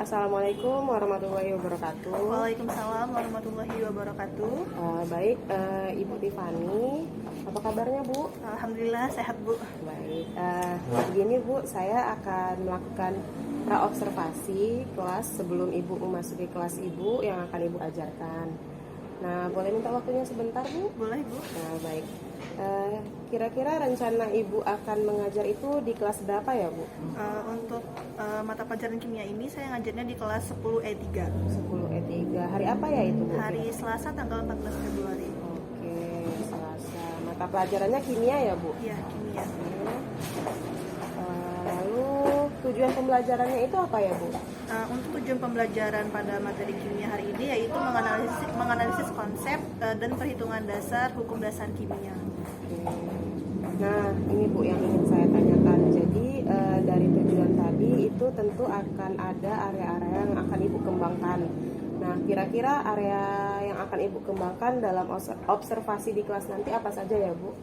Assalamualaikum warahmatullahi wabarakatuh. Waalaikumsalam warahmatullahi wabarakatuh. Baik, Ibu Tiffany, apa kabarnya Bu? Alhamdulillah sehat Bu. Baik, begini Bu, saya akan melakukan praobservasi kelas sebelum Ibu memasuki kelas Ibu yang akan Ibu ajarkan. Nah, boleh minta waktunya sebentar Bu? Boleh Bu. Nah, baik. Kira-kira rencana Ibu akan mengajar itu di kelas berapa ya Bu? Untuk mata pelajaran kimia ini saya ngajarnya di kelas 10E3. 10E3. Hari apa ya itu Bu? Hari Selasa tanggal 14 Februari. Oke, Selasa. Mata pelajarannya kimia ya Bu? Iya, kimia. Lalu tujuan pembelajarannya itu apa ya Bu? Untuk tujuan pembelajaran pada materi kimia hari ini yaitu menganalisis konsep dan perhitungan dasar hukum dasar kimia. Nah, ini Bu yang ingin saya tanyakan. Jadi dari tujuan tadi itu tentu akan ada area-area yang akan Ibu kembangkan. Nah, kira-kira area yang akan Ibu kembangkan dalam observasi di kelas nanti apa saja ya Bu?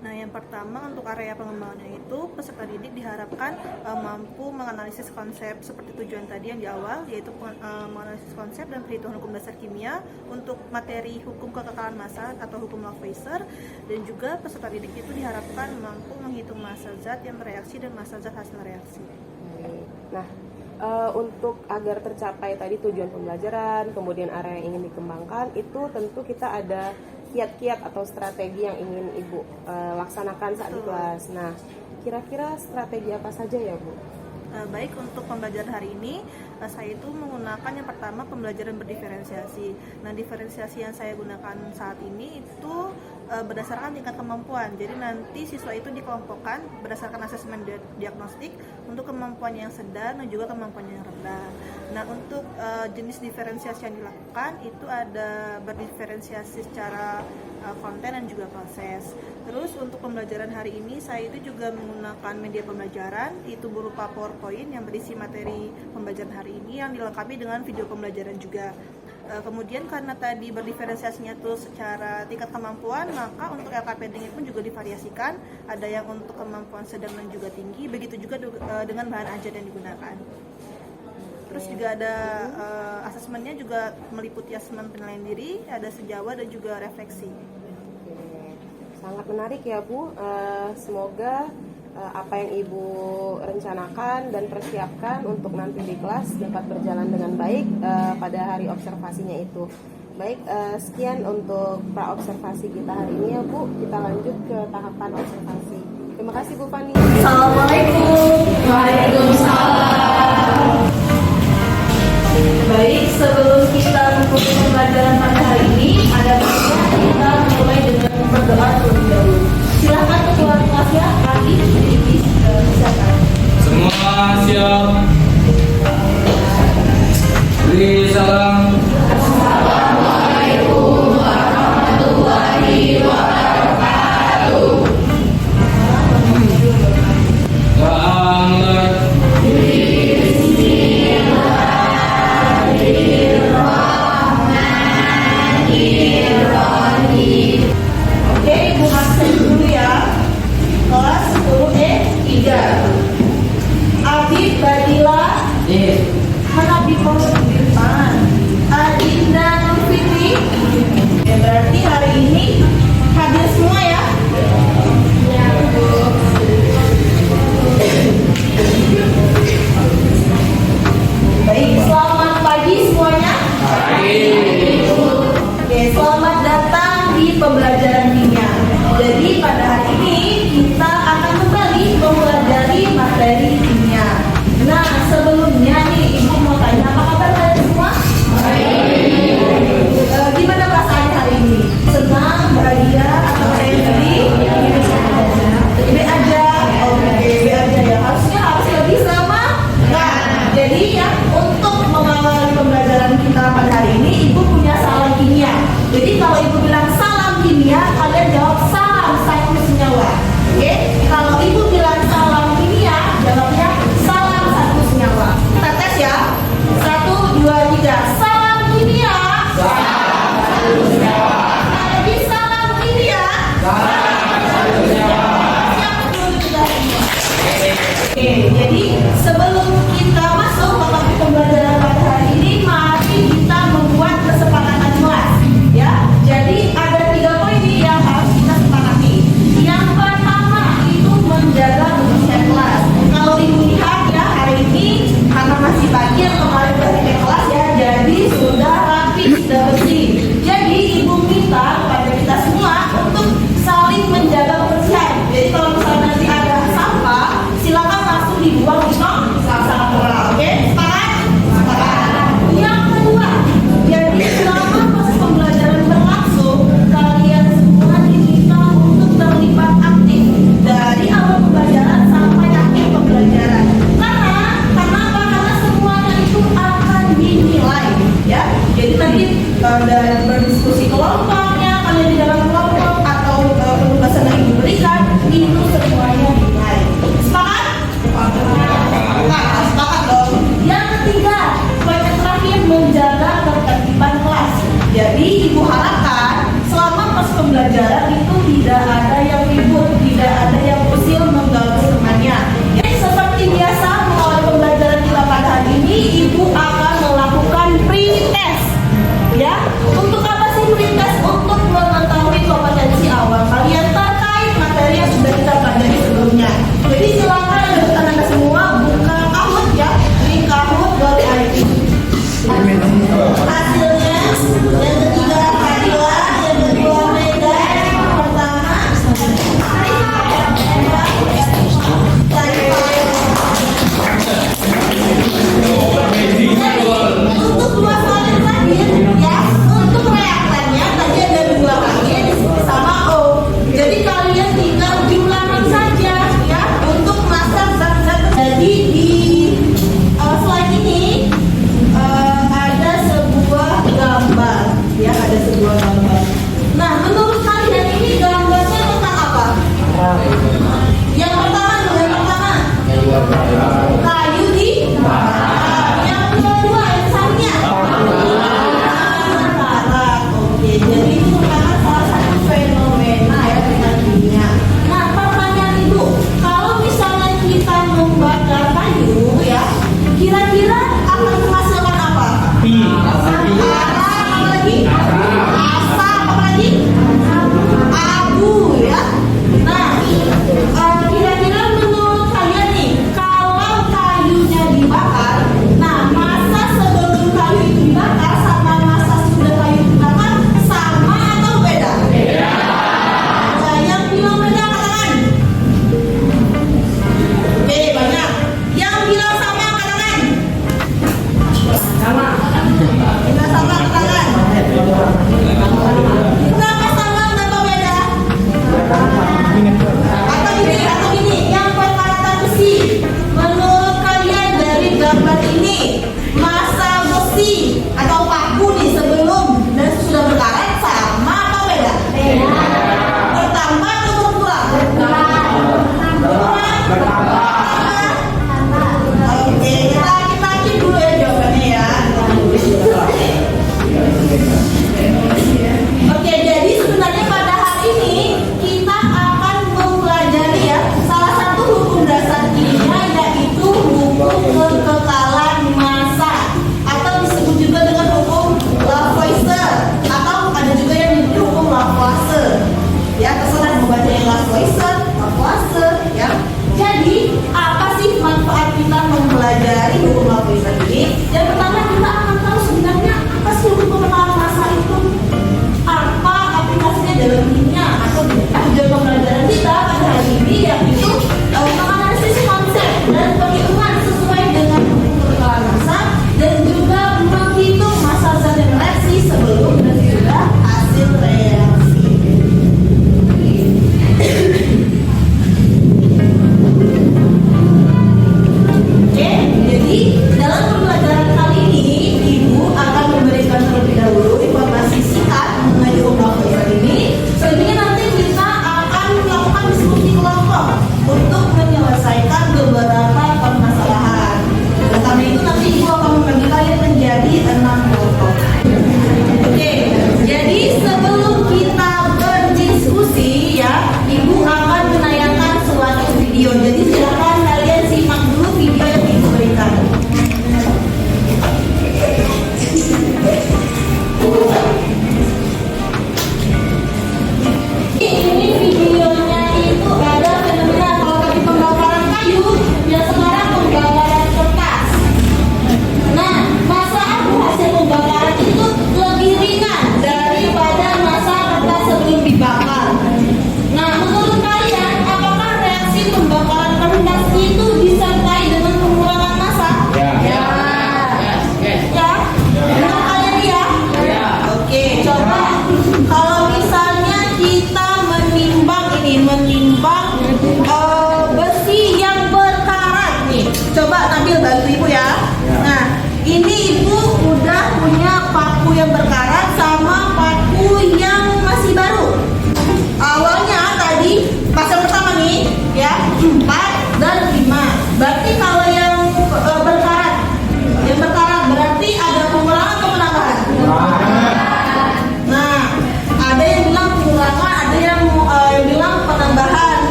Nah, yang pertama untuk area pengembangannya itu peserta didik diharapkan mampu menganalisis konsep seperti tujuan tadi yang di awal, yaitu menganalisis konsep dan perhitungan hukum dasar kimia untuk materi hukum kekekalan massa atau hukum Lavoisier, dan juga peserta didik itu diharapkan mampu menghitung massa zat yang bereaksi dan massa zat hasil reaksi. Nah, untuk agar tercapai tadi tujuan pembelajaran, kemudian area yang ingin dikembangkan, itu tentu kita ada kiat-kiat atau strategi yang ingin Ibu laksanakan saat di kelas. Nah, kira-kira strategi apa saja ya Bu? Baik, untuk pembelajaran hari ini saya itu menggunakan yang pertama pembelajaran berdiferensiasi. Nah, diferensiasi yang saya gunakan saat ini itu berdasarkan tingkat kemampuan. Jadi nanti siswa itu dikelompokkan berdasarkan asesmen diagnostik untuk kemampuan yang sedang dan juga kemampuan yang rendah. Nah, untuk jenis diferensiasi yang dilakukan itu ada berdiferensiasi secara konten dan juga proses. Terus untuk pembelajaran hari ini saya itu juga menggunakan media pembelajaran, itu berupa PowerPoint yang berisi materi pembelajaran hari ini yang dilengkapi dengan video pembelajaran juga. Kemudian karena tadi berdiferensiasinya itu secara tingkat kemampuan, maka untuk LKPD pun juga divariasikan, ada yang untuk kemampuan sedang dan juga tinggi, begitu juga dengan bahan ajar yang digunakan. Terus juga ada asesmennya juga meliputi asesmen penilaian diri, ada sejawat dan juga refleksi. Sangat menarik ya Bu. Semoga apa yang Ibu rencanakan dan persiapkan untuk nanti di kelas dapat berjalan dengan baik pada hari observasinya itu. Baik, sekian untuk praobservasi kita hari ini ya Bu. Kita lanjut ke tahapan observasi. Terima kasih Bu Fani. Assalamualaikum. Waalaikumsalam. Baik, sebelum kita memulai pembelajaran pada hari ini, ada baiknya kita mulai dengan berdoa terlebih dahulu. Silakan ketua kelasnya, Adi, silakan. Semua siap. Beri salam. Assalamualaikum warahmatullahi wabarakatuh. Selamat. Oke, Ibu absen dulu ya. Kelas 10E3. Abi Badila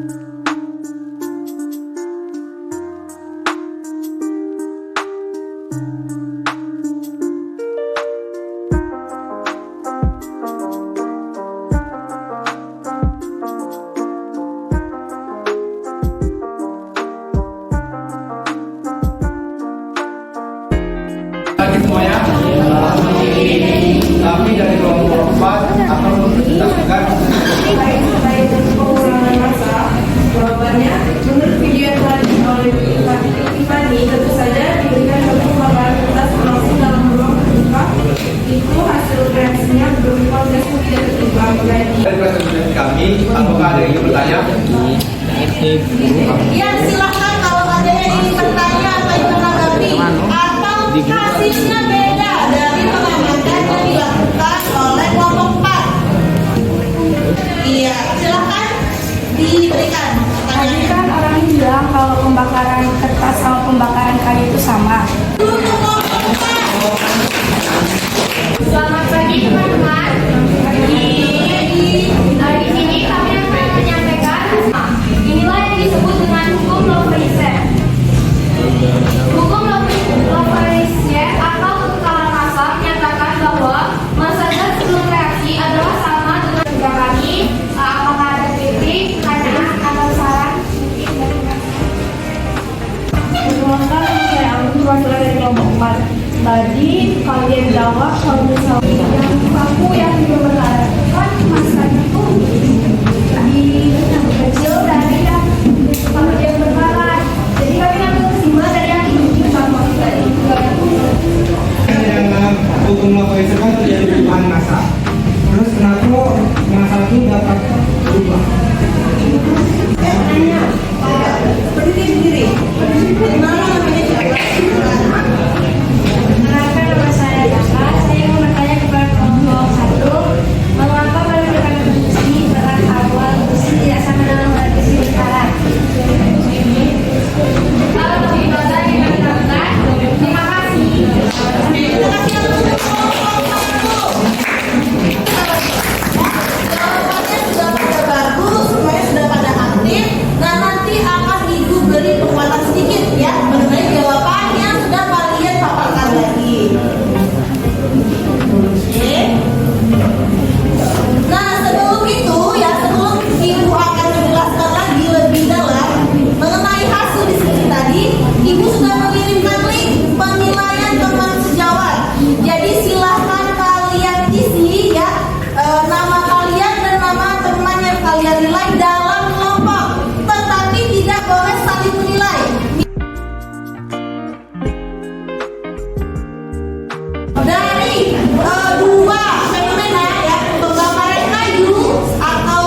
Bagi semuanya. Tapi dari kelompok 4 akan menjelaskan Jawabannya, menurut video yang telah dibuat oleh Tiffany, tentu saja diberikan satu paparan kertas langsung dalam ruang terbuka. Itu hasil reaksinya berupa gas yang tidak terbuka. dari presentasi kami. Apakah ada yang ingin bertanya? Ya, silakan kalau ada yang ingin bertanya atau ingin menanggapi atau hasilnya beda dari pengamatan yang dilakukan oleh kelompok 4. Iya, silakan diberikan Tadi pertanyaannya. kan orang bilang kalau pembakaran kertas sama pembakaran kayu itu sama. Untuk kelompok 4. Selamat pagi teman-teman. Di sini kami akan menyampaikan inilah yang disebut dengan hukum Lavoisier. Hukum Lavoisier atau kekalahan massa menyatakan bahwa massa zat sebelum reaksi adalah sama dengan juga kami apakah ada kritik, pertanyaan atau saran mungkin dari Perkenalkan, saya Agung, perwakilan dari kelompok 4. Tadi kalian jawab kalau misalnya yang kaku yang diperlakukan masa itu lebih kecil dari yang kalau dia berbakaran. Jadi kami ngambil kesimpulan dari yang ditunjuk sama tadi. Dalam hukum Lavoisier kan terjadi perubahan massa. Terus kenapa massa itu dapat berubah? Berdiri sendiri. Nama namanya siapa? Kenalkan, nama saya Daka. Saya mau bertanya kepada kelompok 1, mengapa melakukan produksi bahan awal besi tidak sama dengan produksi sekarang? Kalau lebih banyak yang dilakukan, terima kasih. Terima kasih untuk kelompok 1. Jawabannya sudah pada bagus, semuanya sudah pada aktif. Nah, nanti akan Ibu beri penguatan sedikit ya mengenai jawaban yang sudah kalian paparkan lagi. Oke. Nah, sebelum itu ya, sebelum Ibu akan menjelaskan lagi lebih dalam mengenai hasil diskusi tadi, Ibu sudah mengirimkan link penilaian teman sejawat. Jadi silahkan kalian isi ya nama kalian dan nama teman yang kalian nilai dalam kelompok, tetapi tidak boleh saling menilai. Dari dua fenomena ya, pembakaran kayu atau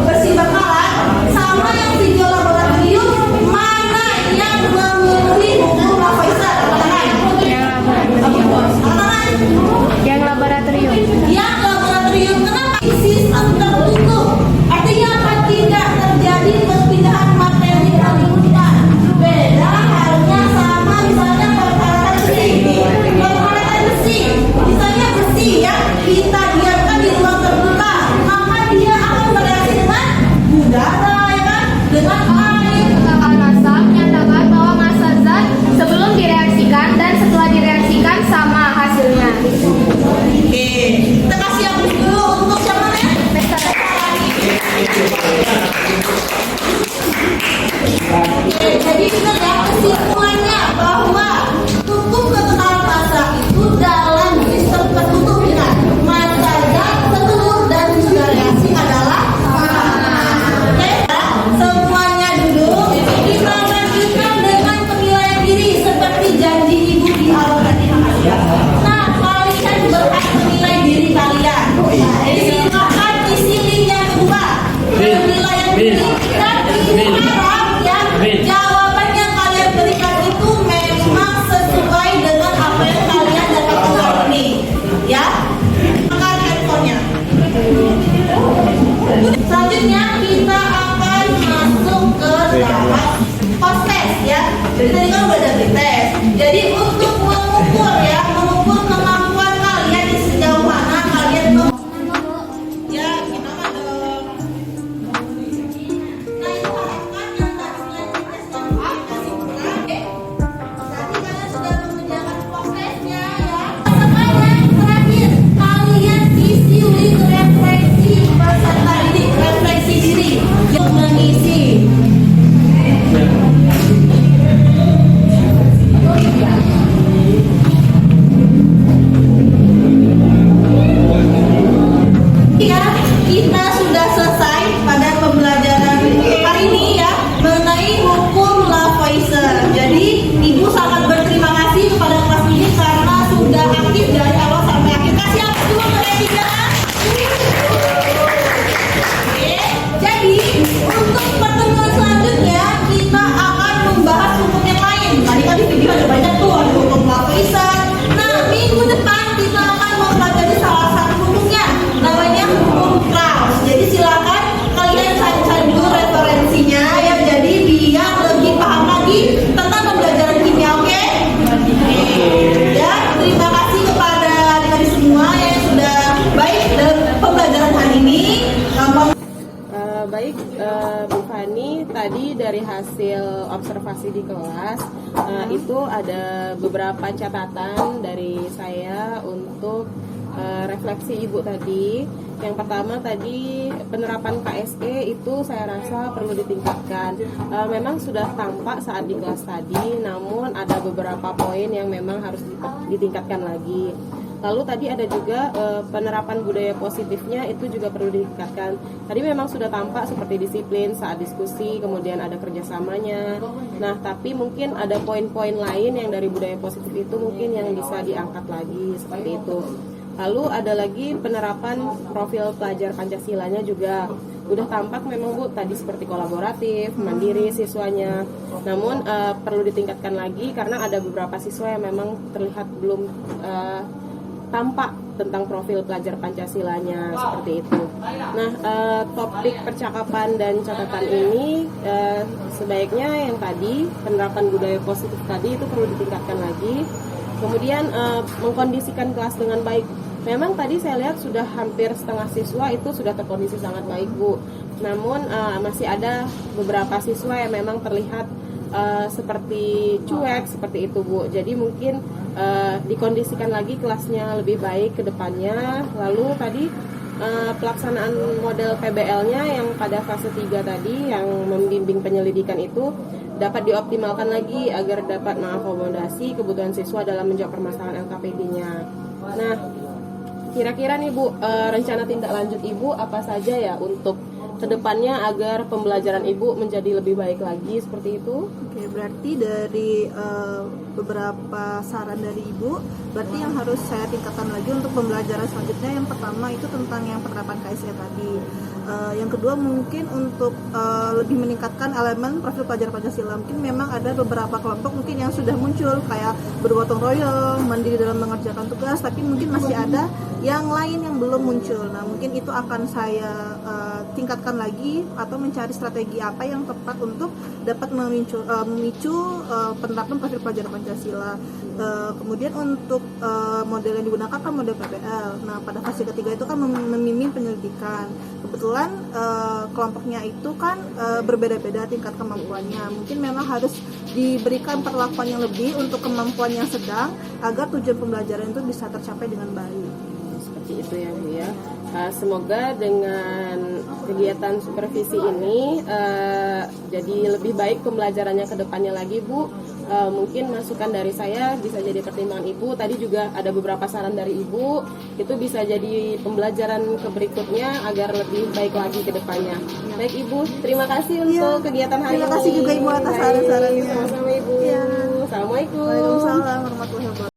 bersih bakaran sama yang video laboratorium, mana yang memenuhi hukum Lavoisier? Yang laboratorium. Yang laboratorium, kenapa isi tertutup? Artinya apa? Tidak terjadi perpindahan materi aliran. Beda halnya sama misalnya perparakan besi. Perparakan besi, misalnya besi ya, kita biarkan di ruang terbuka, maka dia akan bereaksi dengan udara ya kan, dengan air. Kekalahan massa menyatakan bahwa massa zat sebelum direaksikan dan setelah direaksikan sama hasilnya. Oke, kita kasih yang dulu untuk siapa ya? Oke, jadi kita lihat kesimpulannya bahwa hukum kekalahan massa itu dalam sistem tertutup ya. Massa zat seluruh dan juga reaksi adalah sama. Oke, semuanya duduk. Kita lanjutkan dengan penilaian diri seperti janji Ibu di awal tadi. Nah, kalian berhak menilai diri kalian. Jadi silakan isi link yang kedua. Penilaian diri dan ini harap yang jawabannya mengisi. Ya, kita sudah selesai pada pembelajaran hari ini ya mengenai hukum Lavoisier. Jadi Ibu sangat berterima kasih kepada kelas ini karena sudah aktif dari awal sampai akhir. Kasih apa dulu ke ketiga? Oke, jadi untuk pertemuan selanjutnya kita akan membahas hukum yang lain. Tadi video ada banyak tuh, ada hukum Lavoisier. Nah, minggu depan kita akan mempelajari salah satu hukumnya, namanya hukum Kraus. Jadi silakan kalian cari dulu referensinya ya. Jadi biar lebih paham lagi tentang pembelajaran kimia, oke? Ya, terima kasih kepada adik-adik semua yang sudah baik dalam pembelajaran hari ini. Baik, Bu Fani, tadi dari hasil observasi di kelas itu ada beberapa catatan dari saya untuk refleksi Ibu tadi. Yang pertama tadi penerapan KSE itu saya rasa perlu ditingkatkan. Memang sudah tampak saat di kelas tadi, namun ada beberapa poin yang memang harus ditingkatkan lagi. Lalu tadi ada juga penerapan budaya positifnya itu juga perlu ditingkatkan. Tadi memang sudah tampak seperti disiplin saat diskusi, kemudian ada kerjasamanya. Nah, tapi mungkin ada poin-poin lain yang dari budaya positif itu mungkin yang bisa diangkat lagi seperti itu. Lalu ada lagi penerapan profil pelajar Pancasilanya juga udah tampak memang Bu tadi seperti kolaboratif, mandiri siswanya. Namun perlu ditingkatkan lagi karena ada beberapa siswa yang memang terlihat belum tampak tentang profil pelajar Pancasilanya seperti itu. Nah, topik percakapan dan catatan ini sebaiknya yang tadi penerapan budaya positif tadi itu perlu ditingkatkan lagi. Kemudian mengkondisikan kelas dengan baik. Memang tadi saya lihat sudah hampir setengah siswa itu sudah terkondisi sangat baik Bu. Namun masih ada beberapa siswa yang memang terlihat seperti cuek seperti itu Bu. Jadi mungkin dikondisikan lagi kelasnya lebih baik ke depannya. Lalu tadi pelaksanaan model PBL-nya yang pada fase 3 tadi yang membimbing penyelidikan itu dapat dioptimalkan lagi agar dapat mengakomodasi kebutuhan siswa dalam menjawab permasalahan LKPD-nya. Nah, kira-kira nih Bu, rencana tindak lanjut Ibu apa saja ya untuk kedepannya agar pembelajaran Ibu menjadi lebih baik lagi seperti itu? Oke, berarti dari beberapa saran dari Ibu, berarti yang harus saya tingkatkan lagi untuk pembelajaran selanjutnya yang pertama itu tentang yang penerapan KSE tadi. Yang kedua mungkin untuk lebih meningkatkan elemen profil pelajar Pancasila. Mungkin memang ada beberapa kelompok mungkin yang sudah muncul kayak bergotong royong, mandiri dalam mengerjakan tugas, tapi mungkin masih ada yang lain yang belum muncul. Nah, mungkin itu akan saya tingkatkan lagi atau mencari strategi apa yang tepat untuk dapat memicu penerapan profil pelajar Pancasila. Kemudian untuk model yang digunakan kan model PBL. Nah, pada fase ketiga itu kan membimbing penyelidikan. Kebetulan kelompoknya itu kan berbeda-beda tingkat kemampuannya. Mungkin memang harus diberikan perlakuan yang lebih untuk kemampuan yang sedang agar tujuan pembelajaran itu bisa tercapai dengan baik. Seperti itu ya Bu ya. Semoga dengan kegiatan supervisi ini jadi lebih baik pembelajarannya ke depannya lagi Bu. Mungkin masukan dari saya bisa jadi pertimbangan Ibu. Tadi juga ada beberapa saran dari Ibu. Itu bisa jadi pembelajaran ke berikutnya agar lebih baik lagi ke depannya. Baik Ibu, terima kasih untuk kegiatan hari ini. Terima kasih juga Ibu atas saran-sarannya. Sama-sama Ibu. Ya. Assalamualaikum. Waalaikumsalam warahmatullahi wabarakatuh.